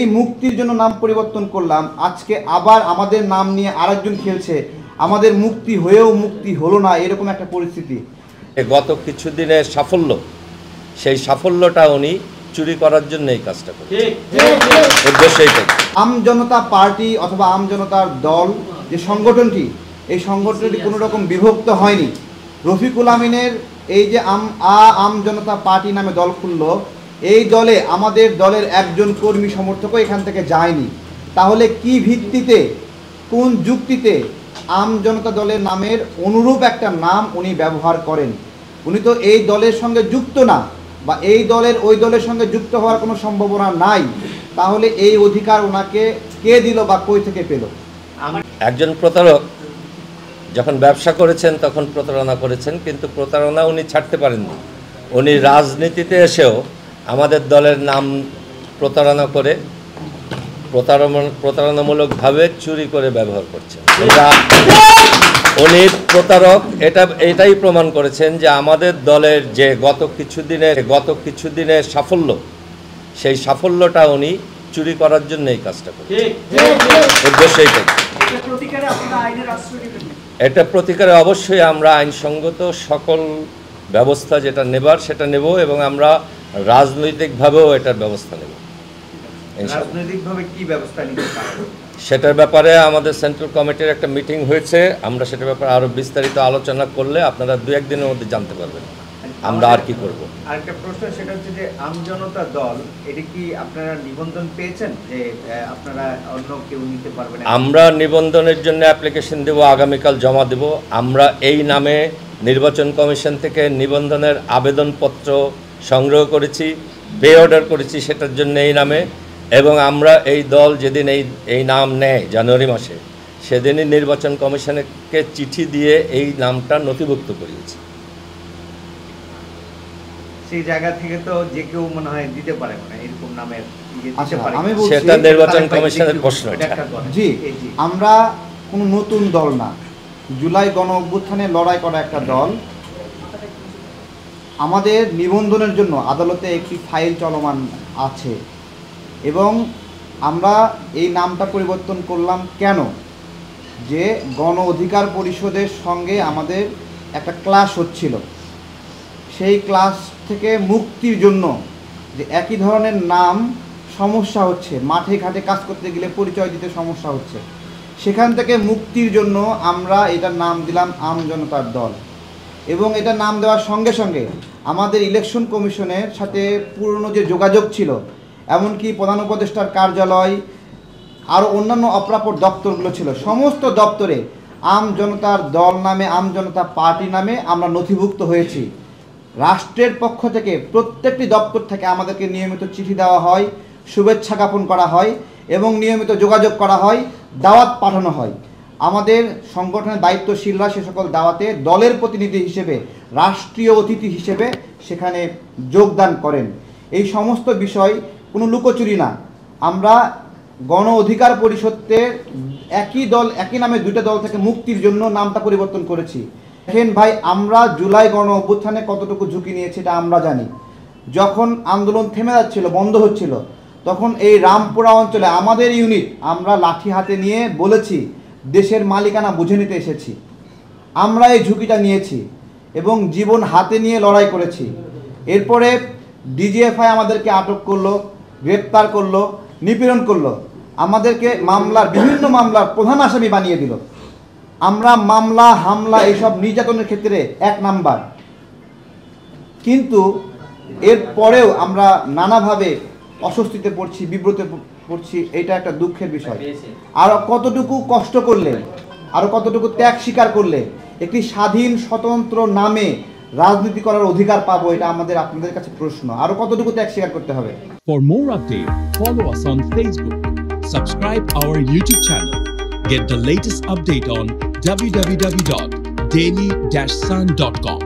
এই মুক্তির জন্য নাম পরিবর্তন করলাম, আজকে আবার আমাদের নাম নিয়ে আরেকজন খেলছে, আমাদের মুক্তি হয়েও মুক্তি হলো না, এরকম একটা পরিস্থিতি। গত কিছুদিনের সাফল্য, সেই সাফল্যটা উনি চুরি করার জন্য এই কাজটা করছে। আম জনতা পার্টি অথবা আম জনতার দল যে সংগঠনটি, এই সংগঠনটি কোনো রকম বিভক্ত হয়নি। রফিকুল আমিনের এই যে আম জনতা পার্টি নামে দল খুললো, এই দলে আমাদের দলের একজন কর্মী সমর্থকও এখান থেকে যায়নি। তাহলে কি ভিত্তিতে, কোন যুক্তিতে আম জনতা দলের নামের অনুরূপ একটা নাম উনি ব্যবহার করেন? উনি তো এই দলের সঙ্গে যুক্ত না, বা এই দলের ওই দলের সঙ্গে যুক্ত হওয়ার কোনো সম্ভাবনা নাই। তাহলে এই অধিকার ওনাকে কে দিল বা কই থেকে পেল? একজন প্রতারক যখন ব্যবসা করেছেন তখন প্রতারণা করেছেন, কিন্তু প্রতারণা উনি ছাড়তে পারেননি। উনি রাজনীতিতে এসেও আমাদের দলের নাম প্রতারণা করে, প্রতারণামূলকভাবে চুরি করে ব্যবহার করছেন। উনি প্রতারক, এটাই প্রমাণ করেছেন যে আমাদের দলের যে গত কিছুদিনের সাফল্য, সেই সাফল্যটা উনি চুরি করার জন্য এই কাজটা করছেন। এটা প্রতিকারে অবশ্যই আমরা আইনসঙ্গত সকল ব্যবস্থা যেটা নেবার সেটা নেব, এবং আমরা রাজনৈতিকভাবেও এটার ব্যবস্থা নেব। রাজনৈতিকভাবে কি ব্যবস্থা নিতে পারবে সেটার ব্যাপারে আমাদের সেন্ট্রাল কমিটির একটা মিটিং হয়েছে। আমরা সেটার ব্যাপারে আরও বিস্তারিত আলোচনা করলে আপনারা 2-1 দিনের মধ্যে জানতে পারবেন আমরা আর কি করব। আরেকটা প্রশ্ন, সেটা হচ্ছে যে আম জনতা দল, এটা কি আপনারা নিবন্ধন পেয়েছেন যে আপনারা অন্য কেউ নিতে পারবেন? আমরা নিবন্ধনের জন্য অ্যাপ্লিকেশন দেব, আগামীকাল জমা দেব। আমরা এই নামে নির্বাচন কমিশন থেকে নিবন্ধনের আবেদনপত্র সংগ্রহ করেছি, পে অর্ডার করেছি সেটার জন্য এই নামে, এবং আমরা এই দল যেদিন এই নাম নেয় জানুয়ারি মাসে, সেদিনই নির্বাচন কমিশনকে চিঠি দিয়ে এই নামটা নথিভুক্ত করিয়েছি। সেই জায়গা থেকে তো যে কেউ মনে হয় দিতে পারে, মানে এরকম নামের সেটা নির্বাচন কমিশনের প্রশ্ন। জি, আমরা কোনো নতুন দল না, জুলাই গণ অভ্যুত্থানে লড়াই করা একটা দল। আমাদের নিবন্ধনের জন্য আদালতে একটি ফাইল চলমান আছে, এবং আমরা এই নামটা পরিবর্তন করলাম কেন? যে গণ অধিকার পরিষদের সঙ্গে আমাদের একটা ক্লাস হচ্ছিল, সেই ক্লাস থেকে মুক্তির জন্য যে একই ধরনের নাম সমস্যা হচ্ছে, মাঠে ঘাটে কাজ করতে গেলে পরিচয় দিতে সমস্যা হচ্ছে, সেখান থেকে মুক্তির জন্য আমরা এটার নাম দিলাম আম জনতার দল। এবং এটা নাম দেওয়ার সঙ্গে সঙ্গে আমাদের ইলেকশন কমিশনের সাথে পুরনো যে যোগাযোগ ছিল, এমনকি প্রধান উপদেষ্টার কার্যালয়, আরও অন্যান্য অপ্রাপ্য দপ্তরগুলো ছিল, সমস্ত দপ্তরে আম জনতার দল নামে, আম জনতা পার্টি নামে আমরা নথিভুক্ত হয়েছি। রাষ্ট্রের পক্ষ থেকে প্রত্যেকটি দপ্তর থেকে আমাদেরকে নিয়মিত চিঠি দেওয়া হয়, শুভেচ্ছা জ্ঞাপন করা হয়, এবং নিয়মিত যোগাযোগ করা হয়, দাওয়াত পাঠানো হয়। আমাদের সংগঠনের দায়িত্বশীলরা সে সকল দাওয়াতে দলের প্রতিনিধি হিসেবে, রাষ্ট্রীয় অতিথি হিসেবে সেখানে যোগদান করেন। এই সমস্ত বিষয় কোনো লুকোচুরি না। আমরা গণ অধিকার পরিষদের একই দল, একই নামে 2টা দল থেকে মুক্তির জন্য নামটা পরিবর্তন করেছি। দেখেন ভাই, আমরা জুলাই গণ অভ্যুত্থানে কতটুকু ঝুঁকি নিয়েছি এটা আমরা জানি। যখন আন্দোলন থেমে যাচ্ছিল, বন্ধ হচ্ছিল, তখন এই রামপুরা অঞ্চলে আমাদের ইউনিট আমরা লাঠি হাতে নিয়ে বলেছি দেশের মালিকানা বুঝে নিতে এসেছি। আমরা এই ঝুঁকিটা নিয়েছি এবং জীবন হাতে নিয়ে লড়াই করেছি। এরপরে ডিজিএফআই আমাদেরকে আটক করলো, গ্রেপ্তার করলো, নিপীড়ন করলো, আমাদেরকে বিভিন্ন মামলার প্রধান আসামি বানিয়ে দিল। আমরা মামলা, হামলা, এইসব নির্যাতনের ক্ষেত্রে 1 নাম্বার। কিন্তু এর পরেও আমরা নানাভাবে অস্বস্তিতে পড়ছি, বিব্রতে পড়ছি, এটা একটা দুঃখের বিষয়। আরও কতটুকু কষ্ট করলে, আরও কতটুকু ত্যাগ স্বীকার করলে একটি স্বাধীন স্বতন্ত্র নামে রাজনীতি করার অধিকার পাবো, এটা আমাদের আপনাদের কাছে প্রশ্ন। আরও কতটুকু ত্যাগ স্বীকার করতে হবে? For more updates, follow us on Facebook, subscribe our YouTube channel, get the latest update on www.daily-sun.com.